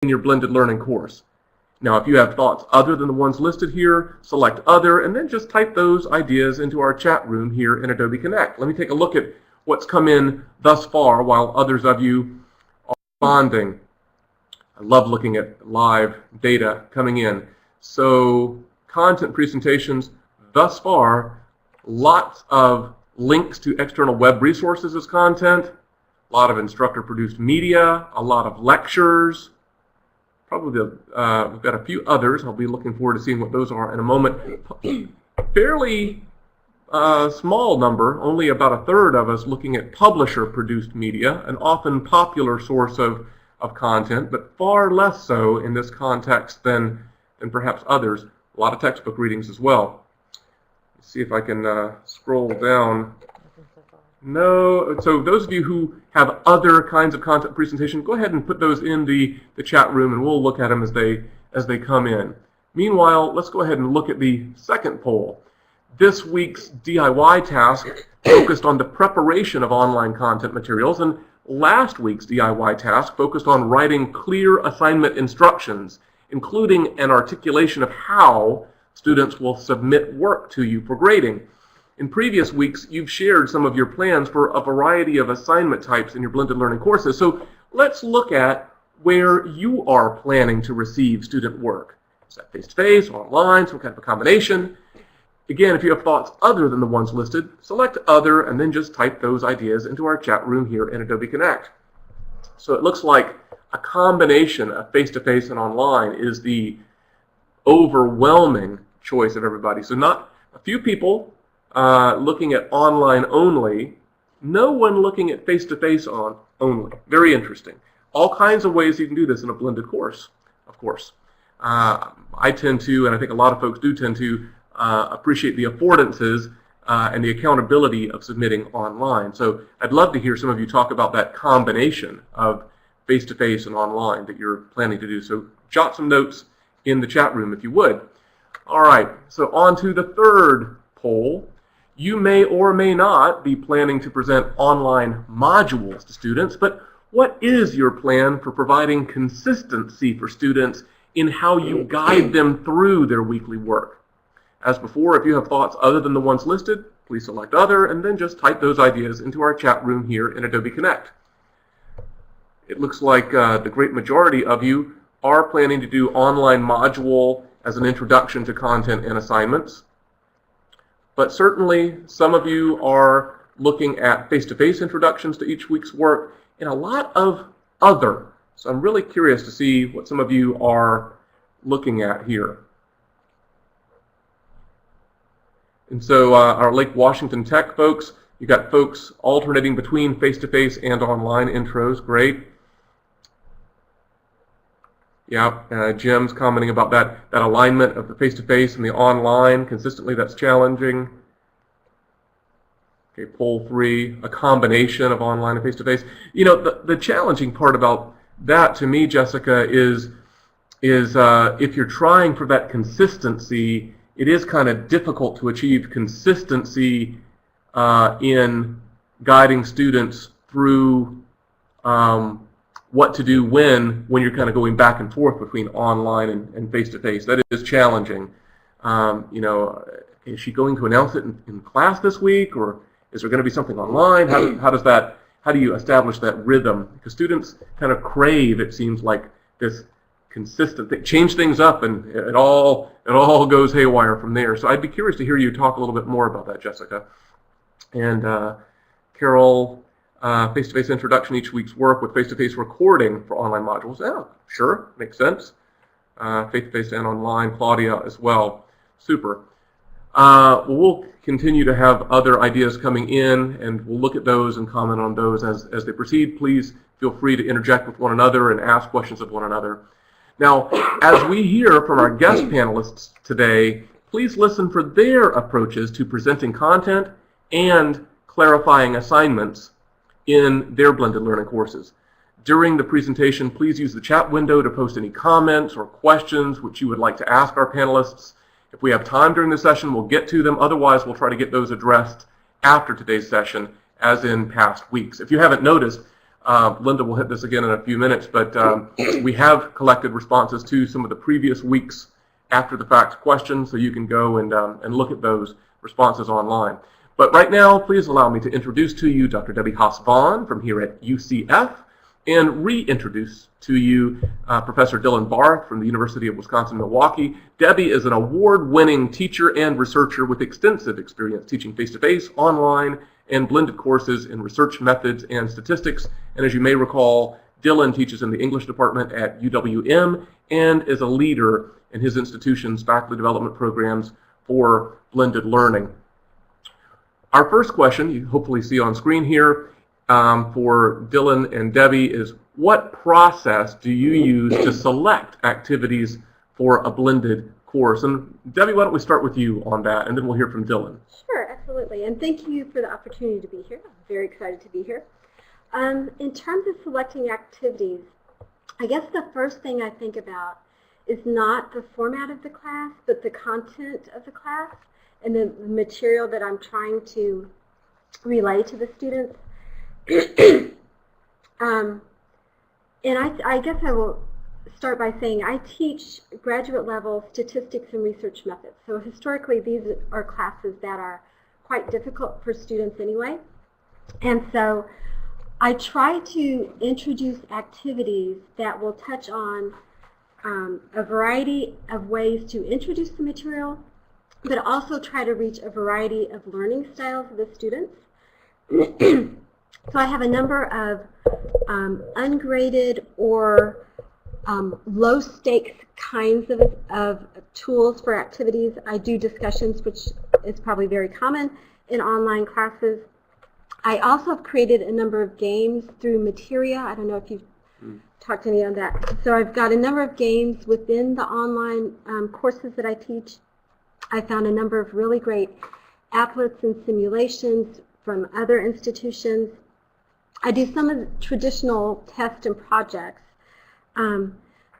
in your blended learning course. Now, if you have thoughts other than the ones listed here, select Other, and then just type those ideas into our chat room here in Adobe Connect. Let me take a look at what's come in thus far while others of you are responding. I love looking at live data coming in. So, content presentations thus far, lots of links to external web resources as content, a lot of instructor-produced media, a lot of lectures. Probably we've got a few others. I'll be looking forward to seeing what those are in a moment. Fairly small number, only about a third of us looking at publisher-produced media, an often popular source of content, but far less so in this context than perhaps others. A lot of textbook readings as well. Let's see if I can scroll down. No, so those of you who have other kinds of content presentation, go ahead and put those in the chat room and we'll look at them as they come in. Meanwhile, let's go ahead and look at the second poll. This week's DIY task focused on the preparation of online content materials, and last week's DIY task focused on writing clear assignment instructions, including an articulation of how students will submit work to you for grading. In previous weeks, you've shared some of your plans for a variety of assignment types in your blended learning courses. So let's look at where you are planning to receive student work. Is that face-to-face, online, some kind of a combination? Again, if you have thoughts other than the ones listed, select Other and then just type those ideas into our chat room here in Adobe Connect. So it looks like a combination of face-to-face and online is the overwhelming choice of everybody. So not a few people looking at online only, no one looking at face-to-face only. Very interesting. All kinds of ways you can do this in a blended course, of course. I tend to, and I think a lot of folks do tend to, appreciate the affordances and the accountability of submitting online. So I'd love to hear some of you talk about that combination of face-to-face and online that you're planning to do. So jot some notes in the chat room if you would. All right, so on to the third poll. You may or may not be planning to present online modules to students, but what is your plan for providing consistency for students in how you guide them through their weekly work? As before, if you have thoughts other than the ones listed, please select Other and then just type those ideas into our chat room here in Adobe Connect. It looks like the great majority of you are planning to do online module as an introduction to content and assignments. But certainly some of you are looking at face-to-face introductions to each week's work and a lot of other. So I'm really curious to see what some of you are looking at here. And so our Lake Washington Tech folks, you got folks alternating between face-to-face and online intros. Great. Yeah, Jim's commenting about that alignment of the face-to-face and the online. Consistently, that's challenging. Okay, poll 3, a combination of online and face-to-face. You know, the challenging part about that to me, Jessica, is if you're trying for that consistency, it is kind of difficult to achieve consistency in guiding students through what to do when you're kind of going back and forth between online and face-to-face. That is challenging. You know, is she going to announce it in class this week, or is there going to be something online? How do you establish that rhythm? Because students kind of crave, it seems like, this consistent thing. Change things up, and it all goes haywire from there. So I'd be curious to hear you talk a little bit more about that, Jessica. And Carol, face-to-face introduction each week's work with face-to-face recording for online modules. Yeah, sure, makes sense. Face-to-face and online. Claudia as well. Super. We'll continue to have other ideas coming in, and we'll look at those and comment on those as they proceed. Please feel free to interject with one another and ask questions of one another. Now, as we hear from our guest panelists today, please listen for their approaches to presenting content and clarifying assignments in their blended learning courses. During the presentation, please use the chat window to post any comments or questions which you would like to ask our panelists. If we have time during the session, we'll get to them. Otherwise, we'll try to get those addressed after today's session, as in past weeks. If you haven't noticed, Linda will hit this again in a few minutes, but we have collected responses to some of the previous weeks after the fact questions, so you can go and look at those responses online. But right now, please allow me to introduce to you Dr. Debbie Haas-Vaughn from here at UCF, and reintroduce to you Professor Dylan Barth from the University of Wisconsin-Milwaukee. Debbie is an award-winning teacher and researcher with extensive experience teaching face-to-face, online, and blended courses in research methods and statistics. And as you may recall, Dylan teaches in the English department at UWM and is a leader in his institution's faculty development programs for blended learning. Our first question, you hopefully see on screen here, for Dylan and Debbie is, what process do you use to select activities for a blended course? And Debbie, why don't we start with you on that, and then we'll hear from Dylan. Sure, absolutely. And thank you for the opportunity to be here. I'm very excited to be here. In terms of selecting activities, I guess the first thing I think about is not the format of the class, but the content of the class and the material that I'm trying to relay to the students. And I guess I will start by saying I teach graduate level statistics and research methods. So historically, these are classes that are quite difficult for students anyway. And so I try to introduce activities that will touch on a variety of ways to introduce the material, but also try to reach a variety of learning styles of the students. So I have a number of ungraded or low-stakes kinds of tools for activities. I do discussions, which is probably very common in online classes. I also have created a number of games through Materia. I don't know if you've talked to any on that. So I've got a number of games within the online courses that I teach. I found a number of really great applets and simulations from other institutions. I do some of the traditional tests and projects,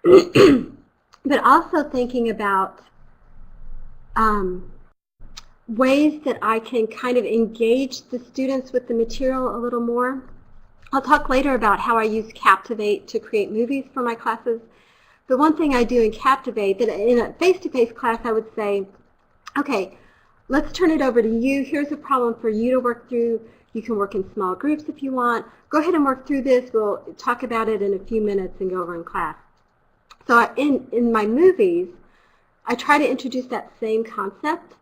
but also thinking about ways that I can kind of engage the students with the material a little more. I'll talk later about how I use Captivate to create movies for my classes. The one thing I do in Captivate, that in a face-to-face class I would say, okay, let's turn it over to you. Here's a problem for you to work through. You can work in small groups if you want. Go ahead and work through this. We'll talk about it in a few minutes and go over in class. So in my movies, I try to introduce that same concept.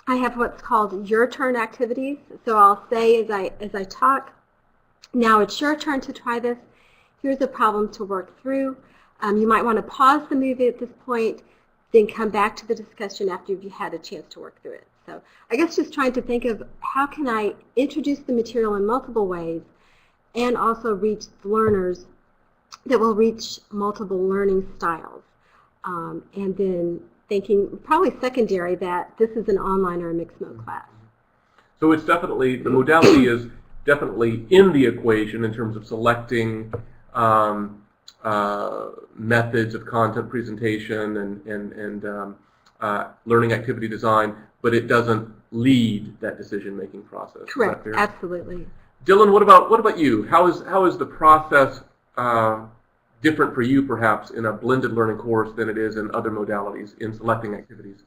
I have what's called your turn activities. So I'll say as I talk, now it's your turn to try this. Here's a problem to work through. You might want to pause the movie at this point, then come back to the discussion after you've had a chance to work through it. So I guess just trying to think of how can I introduce the material in multiple ways and also reach learners that will reach multiple learning styles. And then thinking probably secondary that this is an online or a mixed mode class. So it's definitely, the modality is definitely in the equation in terms of selecting methods of content presentation and learning activity design, but it doesn't lead that decision-making process. Correct. Absolutely. Dylan, what about you? How is the process different for you, perhaps, in a blended learning course than it is in other modalities in selecting activities?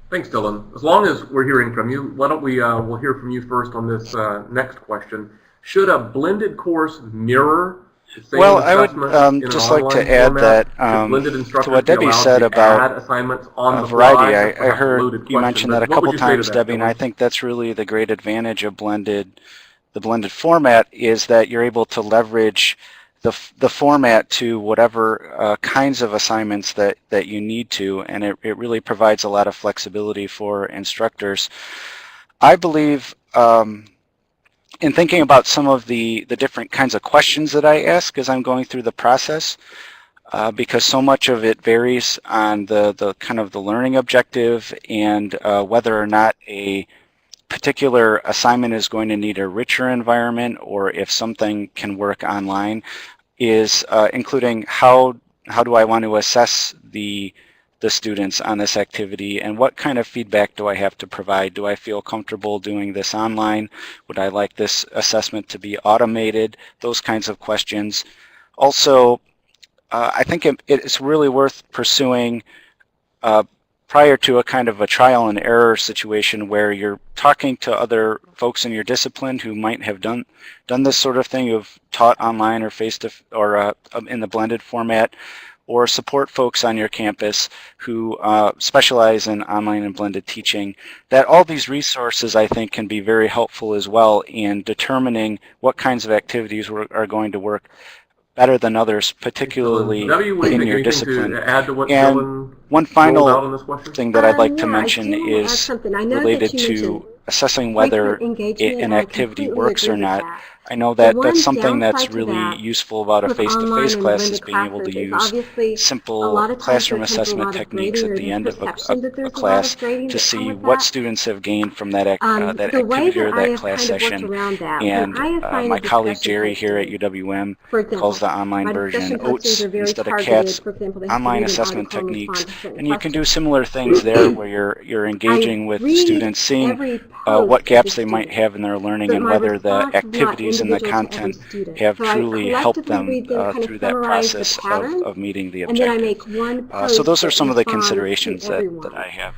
Thanks, Dylan. As long as we're hearing from you, why don't we'll hear from you first on this next question. Should a blended course mirror the same Well, I would assessment in an just like online to add format? that Should blended to instructors what be Debbie allowed said to add about assignments on the variety. fly? That's I perhaps a heard loaded you question, mention but that a what would couple you say to times, that, Debbie, and I Dylan? think that's really the great advantage of the blended format, is that you're able to leverage the format to whatever kinds of assignments that you need to, and it really provides a lot of flexibility for instructors. I believe in thinking about some of the different kinds of questions that I ask as I'm going through the process, because so much of it varies on the kind of the learning objective and whether or not a particular assignment is going to need a richer environment or if something can work online, is including how do I want to assess the students on this activity, and what kind of feedback do I have to provide? Do I feel comfortable doing this online? Would I like this assessment to be automated? Those kinds of questions. Also, I think it's really worth pursuing prior to a kind of a trial and error situation where you're talking to other folks in your discipline who might have done this sort of thing, who've taught online or or in the blended format, or support folks on your campus who specialize in online and blended teaching. That all these resources, I think, can be very helpful as well in determining what kinds of activities are going to work better than others, particularly in your discipline. To add to what And Dylan one rolled out on final this question? thing that I'd like to Yeah, I mention do want to add is something. I know that related you to mentioned assessing placement whether engagement, an and I activity completely works agree or with not. that. I know The that one that's something that's downside to really that useful about a with face-to-face online and class, is blended being able to classes is use obviously a simple lot of times classroom there comes a assessment lot of techniques grading, at or the there's end of perception that a there's a lot class of grading to that come see with what that. students have gained from that that The way activity or that I that have class kind of worked session. around that, when And I assign my a colleague discussion Jerry posting, here at UWM for calls example, the online my version discussion postings OATS are very instead of targeted. CATS, For example, they have to online read an assessment article and respond techniques, to certain and you can do questions. similar things there where you're I engaging with read students, seeing every post what of the gaps they might student, have in their learning, but and my whether the response is not activities and the individual to every content student. have So I truly helped collectively them read them, kind of through that summarize the process patterns, of meeting the and then I objective. make one So post those are that some of the responds to considerations that everyone. I have.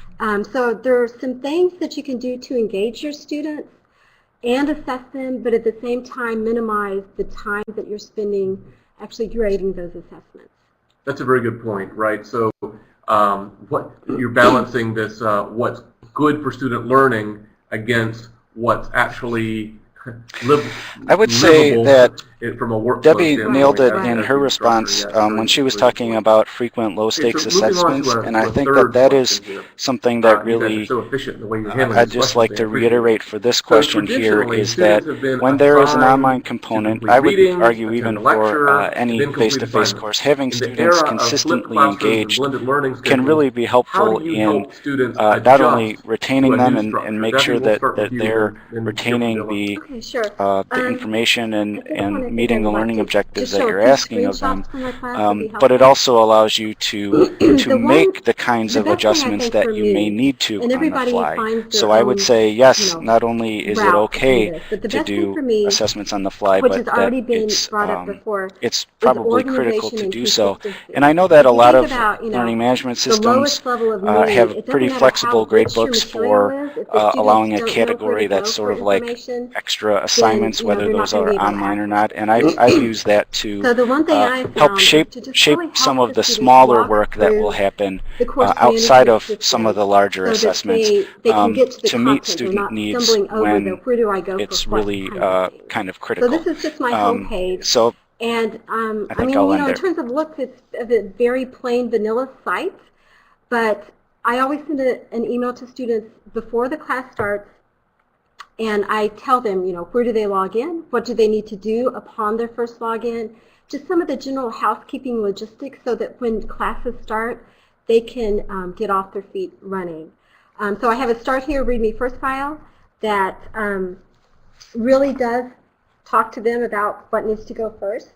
So there are some things that you can do to engage your students and assess them, but at the same time minimize the time that you're spending actually grading those assessments. That's a very good point, right? So what you're balancing this, what's good for student learning against what's actually I would say livable that from a workflow Debbie standpoint nailed it as in the her instructor. response Yeah, when she was very good talking point. about frequent Okay, low-stakes so moving on assessments, and I to a think third that is question here. something that You guys are really so efficient in the way you're handling I'd these just questions. like I to appreciate it. reiterate for this So question here traditionally, is that students have been when there is an online assigned to component, complete I would readings, argue attend even a for lecture, and any then complete face-to-face assignments. course, having In the students era of flipped consistently classrooms and engaged blended learning can schedules, really be how helpful do you in help students not only adjust to retaining a them new and structure? make Debbie, sure we'll that start with you, they're then hear from retaining Dylan. Okay, sure. the information At this point, I and think I meeting would the like learning to objectives just that show a you're few asking of them. screenshots from my class would be But it helpful. also allows you to make the kinds The of best thing I adjustments think that for you may me, need to and on the everybody fly. finds So their I would own, say, yes, not only is it route to do okay this, but the to best thing do for me, assessments on the fly, which but has that already been brought up before, it's is probably critical organization to and do so. consistency. And I know that If a you lot think of about, learning management the systems lowest level of need, have it pretty doesn't matter how flexible grade rich your books material for is. If the students allowing a don't know where to category that's go sort for of like information, extra then assignments, whether they're not those going to are be able to online or access not. it. And I've used that to So the one thing I help found shape is to just really some help of the the students smaller walk work that will through happen the course outside management of some of system the larger so that assessments they can get to the to meet content. They're student not needs stumbling over the when where do I go for it's what really kinds of things. kind of So critical. this is just my home page. So And I I think mean, I'll end in there. terms of looks, it's a very plain vanilla site, but I always send an email to students before the class starts, and I tell them, where do they log in? What do they need to do upon their first login? Just some of the general housekeeping logistics so that when classes start, they can get off their feet running. So I have a Start Here, Read Me First file that really does talk to them about what needs to go first.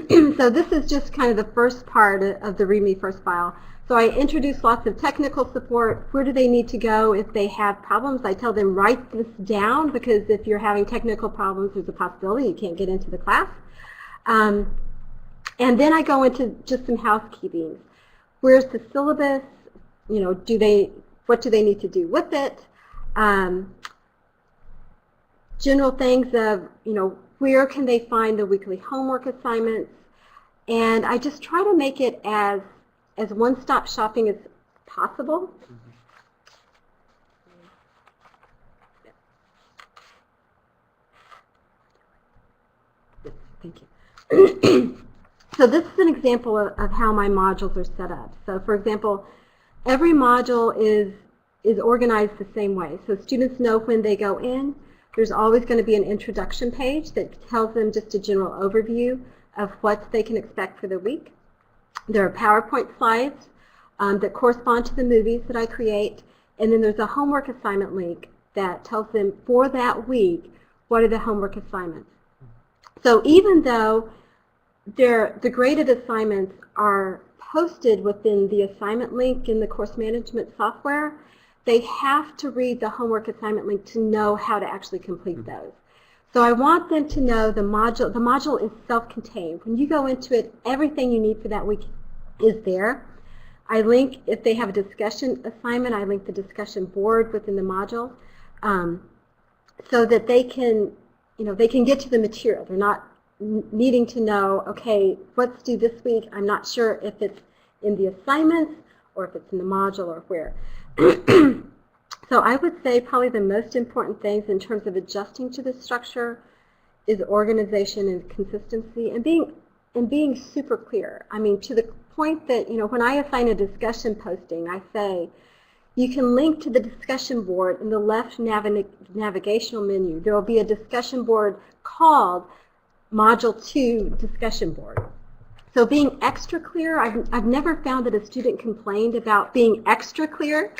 So this is just kind of the first part of the README First file. So I introduce lots of technical support. Where do they need to go if they have problems? I tell them write this down, because if you're having technical problems, there's a possibility you can't get into the class. And then I go into just some housekeeping. Where's the syllabus? You know, what do they need to do with it? General things of, you know, where can they find the weekly homework assignments? And I just try to make it as one-stop shopping as possible. Thank you. So this is an example of how my modules are set up. So for example, every module is organized the same way. So students know when they go in, there's always going to be an introduction page that tells them just a general overview of what they can expect for the week. There are PowerPoint slides that correspond to the movies that I create, and then there's a homework assignment link that tells them for that week what are the homework assignments. So even though the graded assignments are posted within the assignment link in the course management software, they have to read the homework assignment link to know how to actually complete those. So I want them to know the module is self-contained. When you go into it, everything you need for that week is there. I link, if they have a discussion assignment, I link the discussion board within the module so that they can, you know, they can get to the material. They're not needing to know, okay, what's due this week? I'm not sure if it's in the assignments or if it's in the module or where. So I would say probably the most important things in terms of adjusting to this structure is organization and consistency and being super clear. I mean, to the point that, you know, when I assign a discussion posting, I say, you can link to the discussion board in the left navigational menu. There will be a discussion board called Module 2 Discussion Board. So being extra clear, I've never found that a student complained about being extra clear.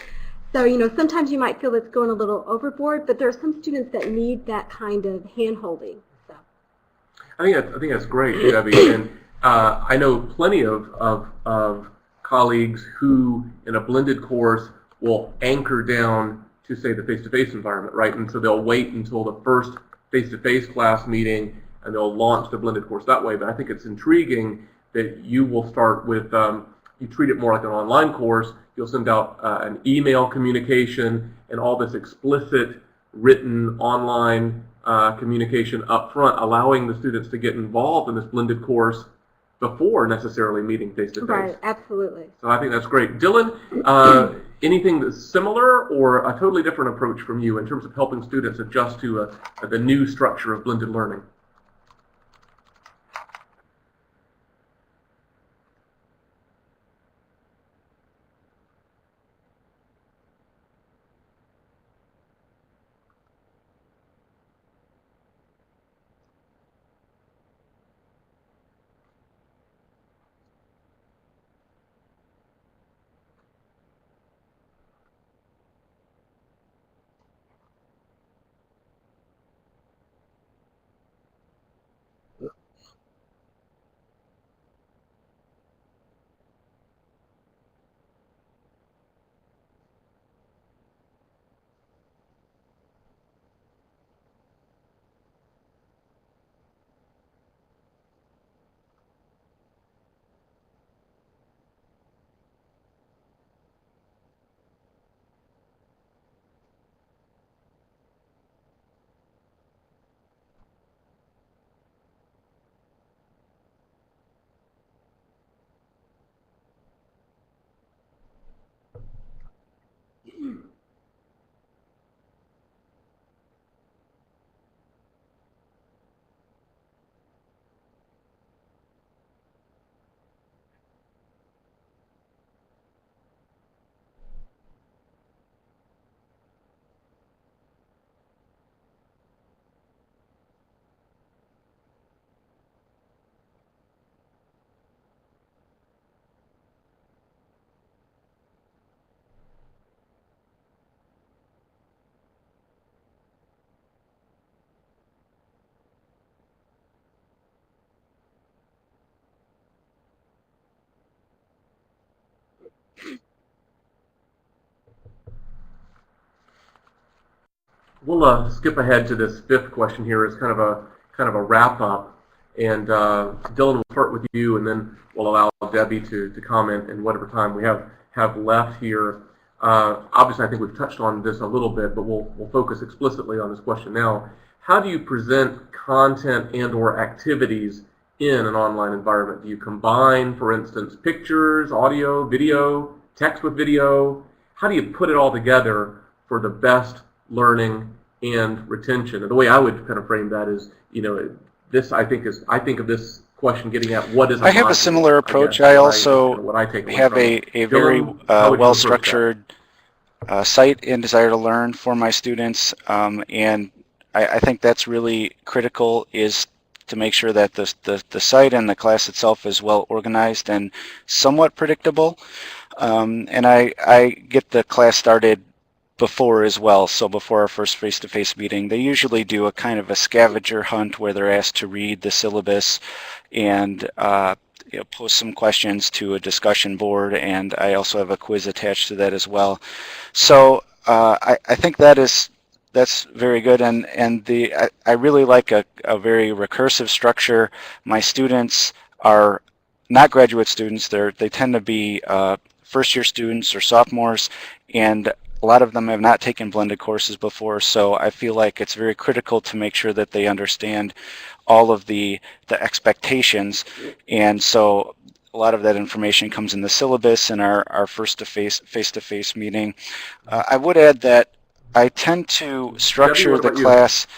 So, you know, sometimes you might feel it's going a little overboard, but there are some students that need that kind of hand-holding. So. I think that's great, Debbie. And I know plenty of colleagues who, in a blended course, will anchor down to, say, the face-to-face environment, right? And so they'll wait until the first face-to-face class meeting and they'll launch the blended course that way. But I think it's intriguing that you will start with, you treat it more like an online course. You'll send out an email communication and all this explicit written online communication up front, allowing the students to get involved in this blended course before necessarily meeting face-to-face. Right, absolutely. So I think that's great. Dylan, anything that's similar or a totally different approach from you in terms of helping students adjust to the new structure of blended learning? We'll skip ahead to this fifth question here as kind of a wrap up. And Dylan, will start with you, and then we'll allow Debbie to comment in whatever time we have left here. Obviously, I think we've touched on this a little bit, but we'll focus explicitly on this question now. How do you present content and/or activities in an online environment? Do you combine, for instance, pictures, audio, video, text with video? How do you put it all together for the best learning and retention? And the way I would kind of frame that is, this I think of this question getting at what is. I have a similar approach. I also have a very well-structured site in Desire to Learn for my students, and I think that's really critical, is to make sure that the site and the class itself is well organized and somewhat predictable. And I get the class started before as well, so before our first face-to-face meeting. They usually do a kind of a scavenger hunt where they're asked to read the syllabus and post some questions to a discussion board, and I also have a quiz attached to that as well. So I think that's very good, and I really like a very recursive structure. My students are not graduate students. They tend to be first-year students or sophomores, and a lot of them have not taken blended courses before, so I feel like it's very critical to make sure that they understand all of the expectations, and so a lot of that information comes in the syllabus in our face-to-face meeting. I would add that I tend to structure the class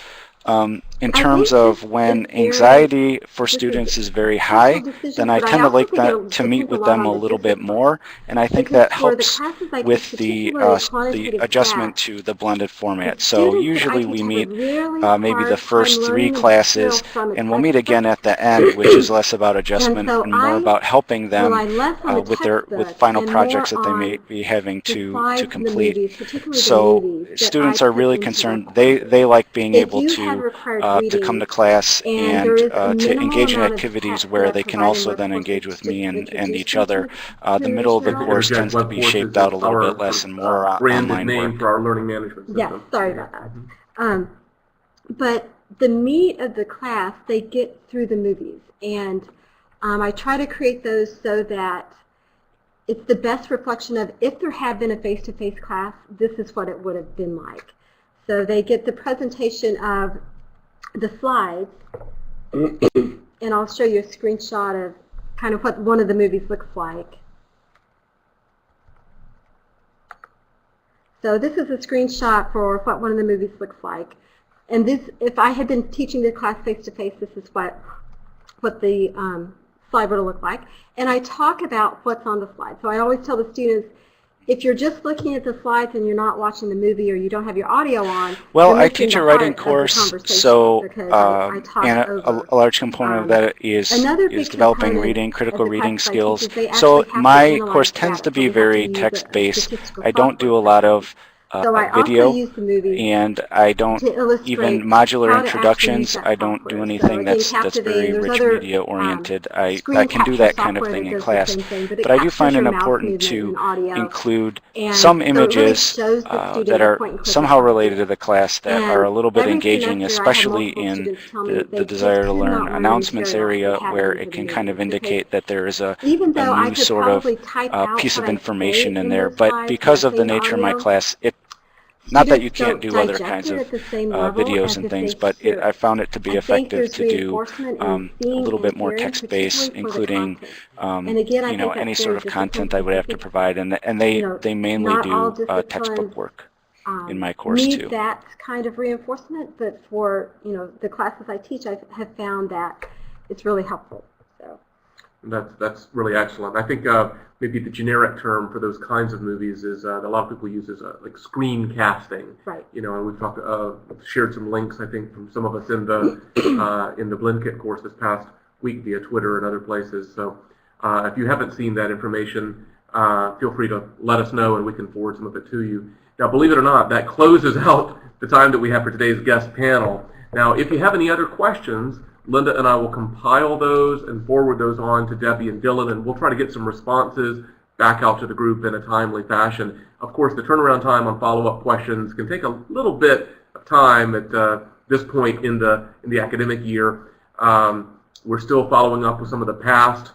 in terms of when anxiety for students is very high, then I tend to like to meet with them a little bit more, and I think that helps with the adjustment to the blended format. So usually we meet maybe the first 3 classes, and we'll meet again at the end, which is less about adjustment and more about helping them with final projects that they may be having to complete. So students are really concerned. They like being able to come to class and to engage in activities where they can also then engage with me and each other. The middle of the course tends to be shaped out a little bit less and more online name work. for our learning management system. Yeah, sorry about that. But the meat of the class, they get through the movies, and I try to create those so that it's the best reflection of, if there had been a face-to-face class, this is what it would have been like. So they get the presentation of the slides, and I'll show you a screenshot of kind of what one of the movies looks like. So this is a screenshot for what one of the movies looks like. And this, if I had been teaching the class face-to-face, this is what the slide would look like. And I talk about what's on the slide. So I always tell the students, if you're just looking at the slides and you're not watching the movie, or you don't have your audio on, well, I teach a writing course, so and a large component of that is developing reading, critical reading skills. So my course tends to be very text-based. I don't do a lot of video, and I don't even modular introductions. I don't do anything that's very rich media oriented. I can do that kind of thing in class, but I do find it important to include some images that are somehow related to the class that are a little bit engaging, especially in the Desire to Learn announcements area, where it can kind of indicate that there is a new sort of piece of information in there. But because of the nature of my class, not that you can't do other kinds of videos and things, but I found it to be effective to do a little bit more text-based, including any sort of content I would have to provide, and they mainly do textbook work in my course too. That kind of reinforcement, but for the classes I teach, I have found that it's really helpful. So that's really excellent. I think maybe the generic term for those kinds of movies is that a lot of people use as like screen casting. Right. And we've talked, shared some links, I think, from some of us in the BlendKit course this past week via Twitter and other places. So if you haven't seen that information, feel free to let us know, and we can forward some of it to you. Now, believe it or not, that closes out the time that we have for today's guest panel. Now, if you have any other questions, Linda and I will compile those and forward those on to Debbie and Dylan, and we'll try to get some responses back out to the group in a timely fashion. Of course, the turnaround time on follow-up questions can take a little bit time at this point in the academic year. We're still following up with some of the past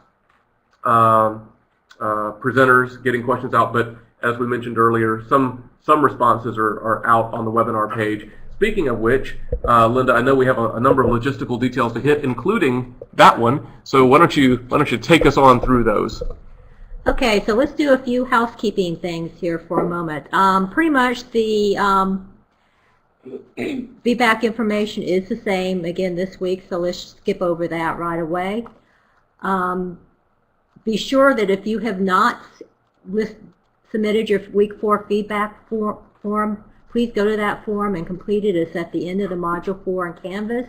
presenters, getting questions out, but as we mentioned earlier, some responses are out on the webinar page. Speaking of which, Linda, I know we have a number of logistical details to hit, including that one. So why don't you take us on through those? Okay, so let's do a few housekeeping things here for a moment. Pretty much the feedback information is the same again this week, so let's skip over that right away. Be sure that if you have not submitted your Week 4 feedback form, please go to that form and complete it. It's at the end of the Module 4 in Canvas.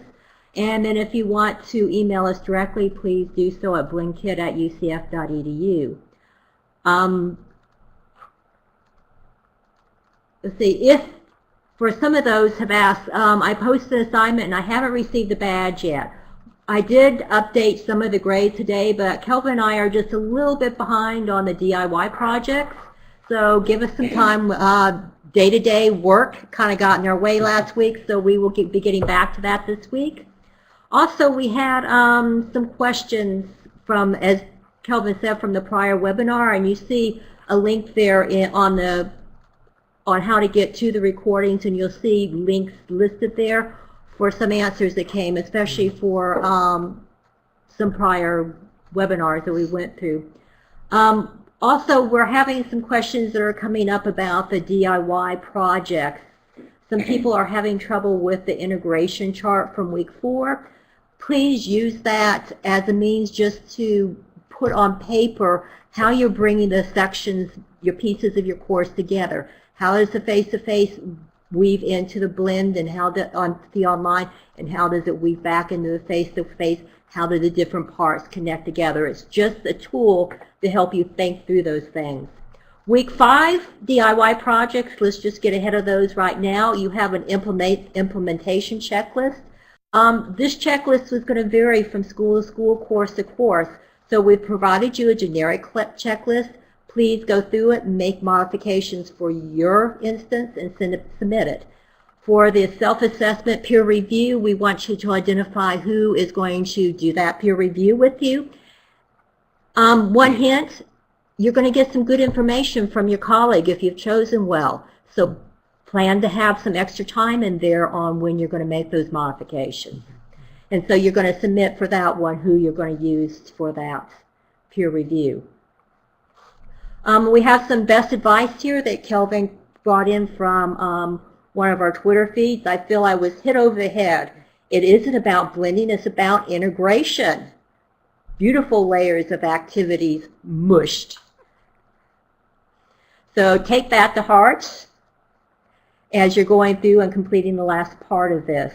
And then if you want to email us directly, please do so at blendkit@ucf.edu. Let's see, if for some of those have asked, I posted an assignment and I haven't received the badge yet. I did update some of the grades today, but Kelvin and I are just a little bit behind on the DIY projects. So give us some time. Day-to-day work kind of got in our way last week, so we will be getting back to that this week. Also, we had some questions from, as Kelvin said, from the prior webinar, and you see a link there on how to get to the recordings, and you'll see links listed there for some answers that came, especially for some prior webinars that we went through. Also, we're having some questions that are coming up about the DIY projects. Some people are having trouble with the integration chart from Week 4. Please use that as a means just to put on paper how you're bringing the sections, your pieces of your course together. How does the face-to-face weave into the blend, and how on the online, and how does it weave back into the face-to-face? How do the different parts connect together? It's just a tool to help you think through those things. Week 5, DIY projects. Let's just get ahead of those right now. You have an implementation checklist. This checklist is going to vary from school to school, course to course. So we've provided you a generic checklist. Please go through it and make modifications for your instance and submit it. For the self-assessment peer review, we want you to identify who is going to do that peer review with you. One hint, you're going to get some good information from your colleague if you've chosen well. So plan to have some extra time in there on when you're going to make those modifications. And so you're going to submit for that one who you're going to use for that peer review. We have some best advice here that Kelvin brought in from one of our Twitter feeds. I feel I was hit over the head. It isn't about blending, it's about integration. Beautiful layers of activities mushed. So take that to heart as you're going through and completing the last part of this.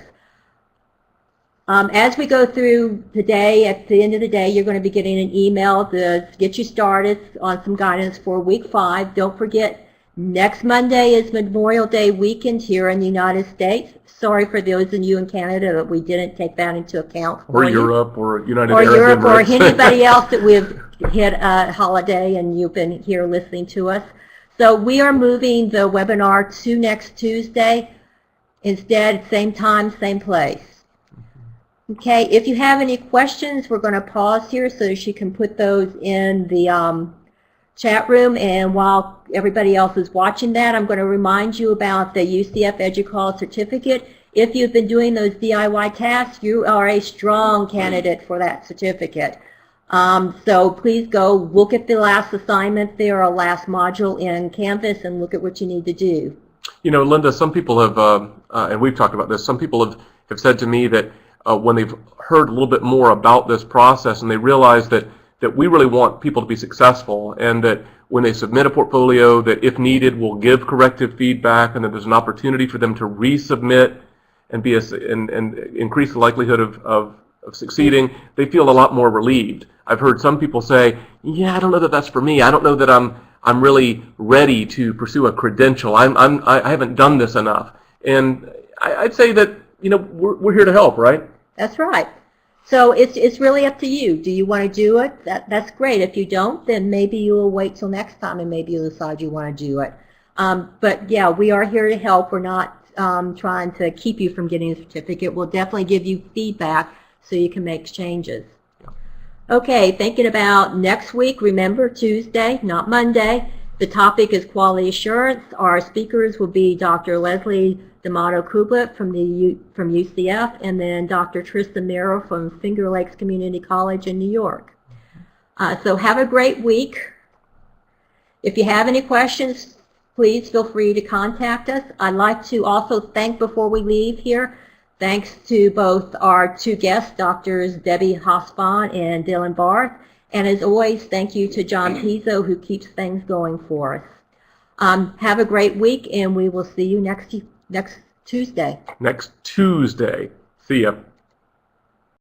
As we go through today, at the end of the day, you're going to be getting an email to get you started on some guidance for Week 5. Don't forget, next Monday is Memorial Day weekend here in the United States. Sorry for those of you in Canada that we didn't take that into account. Or Europe, or United Arab Emirates. Or anybody else that we've hit a holiday and you've been here listening to us. So we are moving the webinar to next Tuesday. Instead, same time, same place. Okay, if you have any questions, we're going to pause here so that you can put those in the chat room. And while everybody else is watching that, I'm going to remind you about the UCF EDUCAUSE Certificate. If you've been doing those DIY tasks, you are a strong candidate for that certificate. So please go look at the last assignment there, or last module in Canvas, and look at what you need to do. You know, Linda, some people have, and we've talked about this, some people have said to me that when they've heard a little bit more about this process and they realize that we really want people to be successful, and that when they submit a portfolio, that if needed, we'll give corrective feedback, and that there's an opportunity for them to resubmit and increase the likelihood of succeeding, they feel a lot more relieved. I've heard some people say, yeah, I don't know that that's for me. I don't know that I'm really ready to pursue a credential. I haven't done this enough. And I'd say that, you know, we're here to help, right? That's right. So it's really up to you. Do you want to do it? That's great. If you don't, then maybe you'll wait till next time and maybe you'll decide you want to do it. But yeah, we are here to help. We're not trying to keep you from getting a certificate. We'll definitely give you feedback so you can make changes. Okay, thinking about next week, remember Tuesday, not Monday. The topic is quality assurance. Our speakers will be Dr. Leslie D'Amato-Kublet from UCF, and then Dr. Tristan Merrill from Finger Lakes Community College in New York. So have a great week. If you have any questions, please feel free to contact us. I'd like to also thank, before we leave here, thanks to both our two guests, Drs. Debbie Hosbon and Dylan Barth. And as always, thank you to John Pizzo, who keeps things going for us. Have a great week, and we will see you next Tuesday. Next Tuesday. See ya.